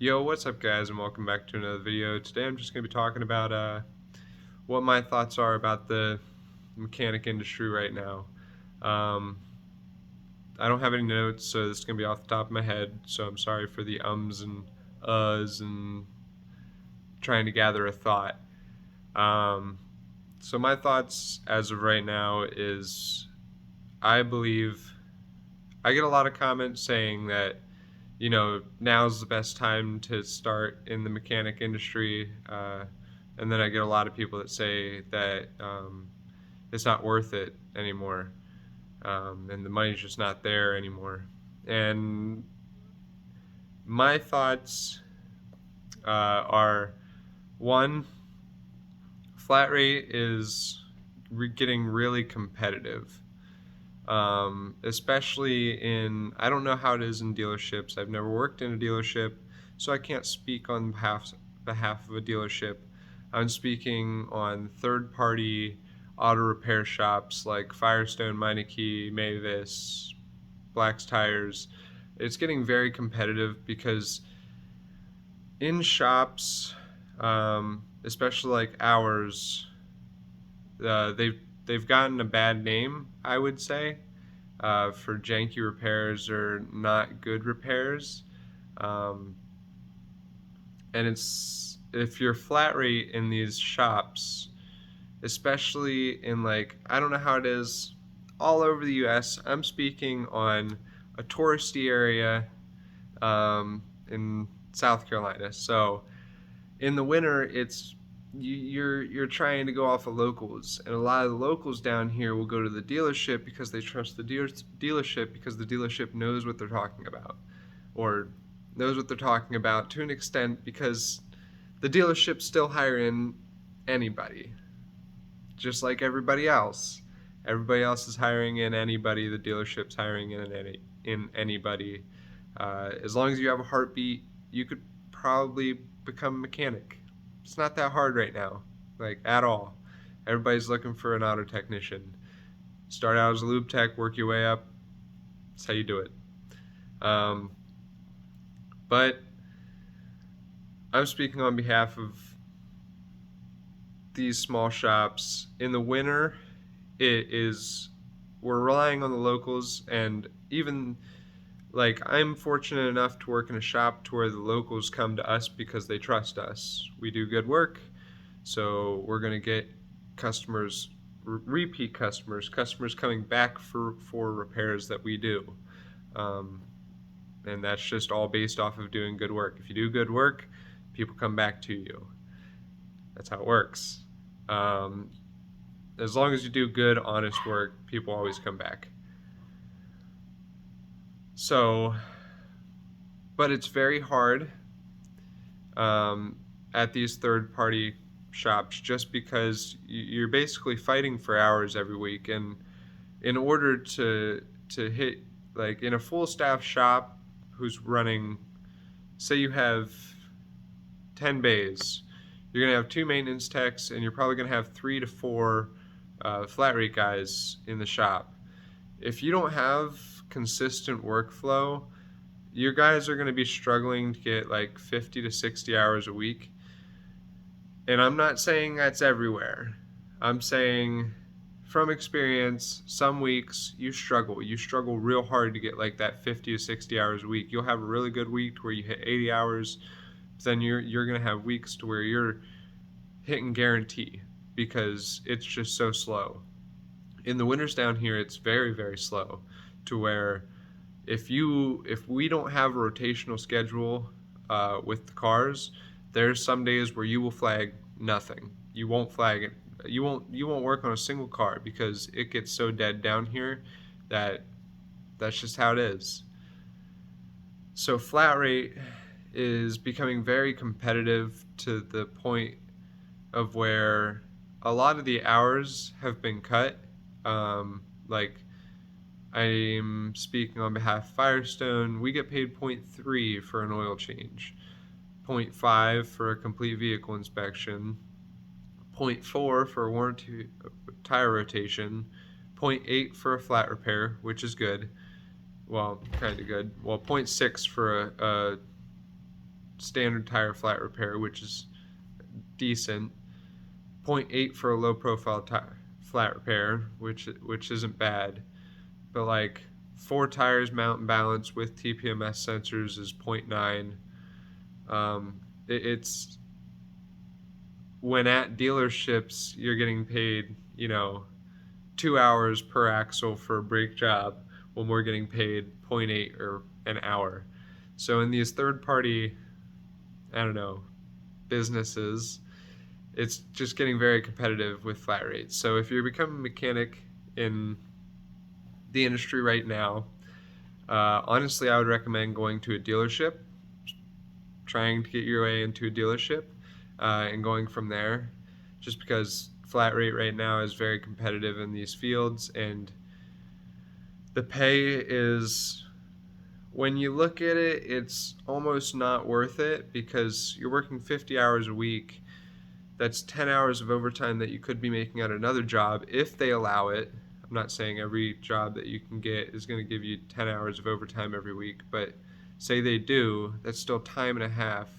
Yo, what's up guys and welcome back to another video. Today I'm just going to be talking about what my thoughts are about the mechanic industry right now. Um, I don't have any notes, so this is going to be off the top of my head, so I'm sorry for the ums and uhs and trying to gather a thought. Um, so my thoughts as of right now is I believe I get a lot of comments saying that now's the best time to start in the mechanic industry. And then I get a lot of people that say that it's not worth it anymore, and the money's just not there anymore. And my thoughts are one, flat rate is getting really competitive. Especially I don't know how it is in dealerships. I've never worked in a dealership, so I can't speak on behalf of a dealership. I'm speaking on third-party auto repair shops like Firestone, Meineke, Mavis, Black's Tires. It's getting very competitive because in shops, especially like ours, they've gotten a bad name, I would say, for janky repairs or not good repairs. Um, and it's if you're flat rate in these shops, especially in like I don't know how it is all over the U.S. I'm speaking on a touristy area in South Carolina. So in the winter, you're trying to go off of locals, and a lot of the locals down here will go to the dealership because they trust the dealership because the dealership knows what they're talking about, or knows what they're talking about to an extent because the dealership still hire in anybody, just like everybody else. Everybody else is hiring in anybody. The dealership's hiring in anybody. As long as you have a heartbeat, you could probably become a mechanic. It's not that hard right now, like at all. Everybody's looking for an auto technician. Start out as a lube tech, work your way up. That's how you do it. Um, but I'm speaking on behalf of these small shops. In the winter, we're relying on the locals, and even like I'm fortunate enough to work in a shop to where the locals come to us because they trust us. We do good work, so we're going to get customers, repeat customers coming back for repairs that we do. Um, and that's just all based off of doing good work. If you do good work, people come back to you. That's how it works. Um, as long as you do good, honest work, people always come back. So, but it's very hard um, at these third-party shops just because you're basically fighting for hours every week, and in order to hit like in a full staff shop who's running, say you have 10 bays, you're gonna have 2 maintenance techs, and you're probably gonna have 3 to 4 flat rate guys in the shop. If you don't have consistent workflow, your guys are going to be struggling to get like 50 to 60 hours a week. And I'm not saying that's everywhere. I'm saying from experience, some weeks you struggle. You struggle real hard to get like that 50 to 60 hours a week. You'll have a really good week where you hit 80 hours, but then you're going to have weeks to where you're hitting guarantee because it's just so slow. In the winters down here, it's very, very slow to where if we don't have a rotational schedule with the cars, there's some days where you will flag nothing. You won't flag it. You won't work on a single car because it gets so dead down here that that's just how it is. So flat rate is becoming very competitive to the point of where a lot of the hours have been cut. Like I'm speaking on behalf of Firestone. We get paid 0.3 for an oil change, 0.5 for a complete vehicle inspection, 0.4 for a warranty tire rotation, 0.8 for a flat repair, which is good. Well, kind of good. Well, 0.6 for standard tire flat repair, which is decent. 0.8 for a low profile flat repair, which isn't bad. But like 4 tires mount and balance with TPMS sensors is 0.9. It's when at dealerships you're getting paid, 2 hours per axle for a brake job, when we're getting paid 0.8 or an hour. So in these third party, businesses, it's just getting very competitive with flat rates. So if you're becoming a mechanic in the industry right now, honestly, I would recommend going to a dealership, trying to get your way into a dealership, and going from there, just because flat rate right now is very competitive in these fields, and the pay is, when you look at it, it's almost not worth it, because you're working 50 hours a week. That's 10 hours of overtime that you could be making at another job if they allow it. I'm not saying every job that you can get is going to give you 10 hours of overtime every week, but say they do, that's still time and a half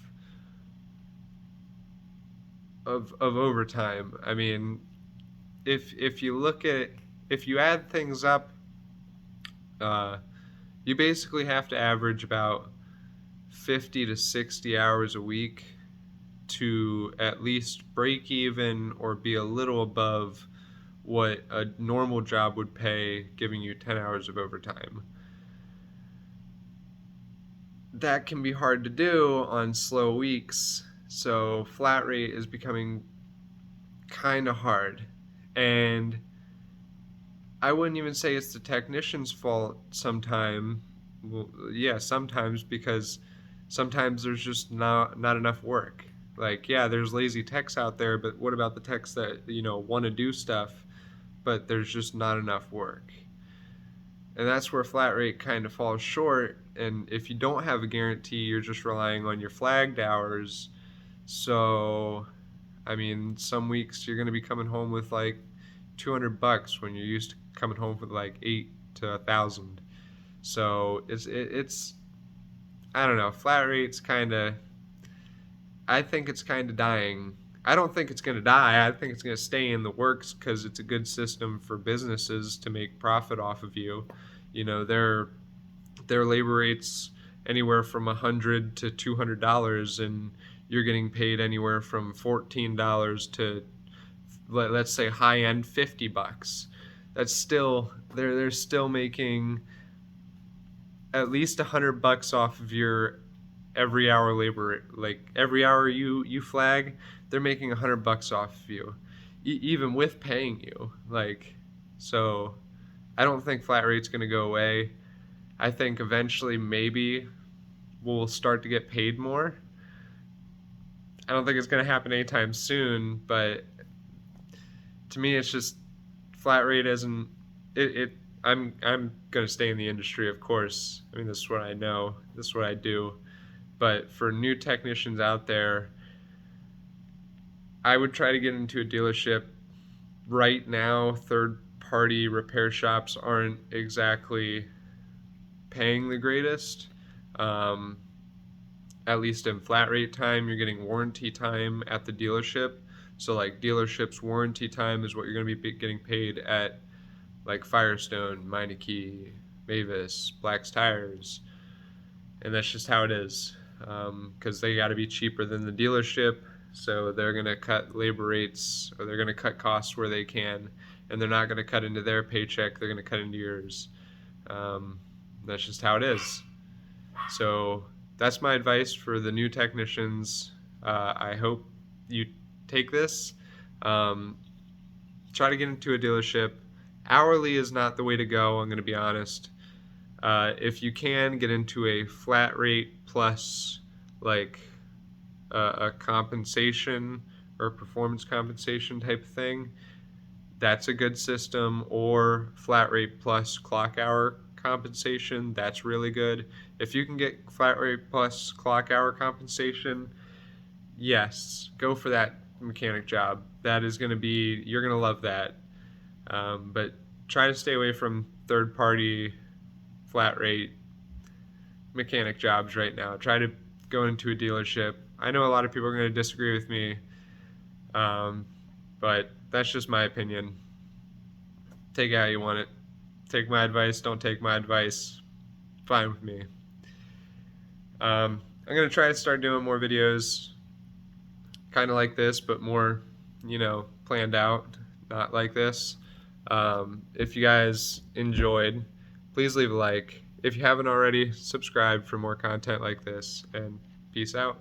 of overtime. I mean, if you look at it, if you add things up, you basically have to average about 50 to 60 hours a week to at least break even or be a little above what a normal job would pay, giving you 10 hours of overtime. That can be hard to do on slow weeks, so flat rate is becoming kind of hard. And I wouldn't even say it's the technician's fault sometimes. Well, yeah, sometimes, because sometimes there's just not enough work. Like, yeah, there's lazy techs out there, but what about the techs that, want to do stuff, but there's just not enough work? And that's where flat rate kind of falls short. And if you don't have a guarantee, you're just relying on your flagged hours. So, I mean, some weeks you're going to be coming home with like $200 when you're used to coming home with like 8 to 1,000. So it's I don't know. Flat rate's kind of, I think it's kind of dying. I don't think it's going to die. I think it's going to stay in the works because it's a good system for businesses to make profit off of you. Their labor rates anywhere from $100 to $200, and you're getting paid anywhere from $14 to, let's say, high end $50. That's still, they're still making at least $100 off of your every hour labor. Like every hour you flag, they're making $100 off of you, even with paying you. Like, so I don't think flat rate's going to go away. I think eventually maybe we'll start to get paid more. I don't think it's going to happen anytime soon, but to me it's just flat rate isn't it. I'm going to stay in the industry, of course. I mean, this is what I know. This is what I do. But for new technicians out there, I would try to get into a dealership. Right now, third-party repair shops aren't exactly paying the greatest. At least in flat rate time, you're getting warranty time at the dealership. So like dealership's warranty time is what you're going to be getting paid at like Firestone, Meineke, Mavis, Black's Tires. And that's just how it is, because they got to be cheaper than the dealership. So they're going to cut labor rates, or they're going to cut costs where they can, and they're not going to cut into their paycheck. They're going to cut into yours. That's just how it is. So that's my advice for the new technicians. I hope you take this. Try to get into a dealership. Hourly is not the way to go, I'm going to be honest. If you can get into a flat rate plus like a compensation or performance compensation type of thing, that's a good system. Or flat rate plus clock hour compensation, that's really good. If you can get flat rate plus clock hour compensation, yes, go for that mechanic job. That is going to be, you're going to love that. But try to stay away from third party flat rate mechanic jobs right now. Try to going to a dealership. I know a lot of people are going to disagree with me, but that's just my opinion. Take it how you want it. Take my advice, don't take my advice. Fine with me. I'm going to try to start doing more videos kind of like this, but more, planned out, not like this. If you guys enjoyed, please leave a like. If you haven't already, subscribe for more content like this, and peace out.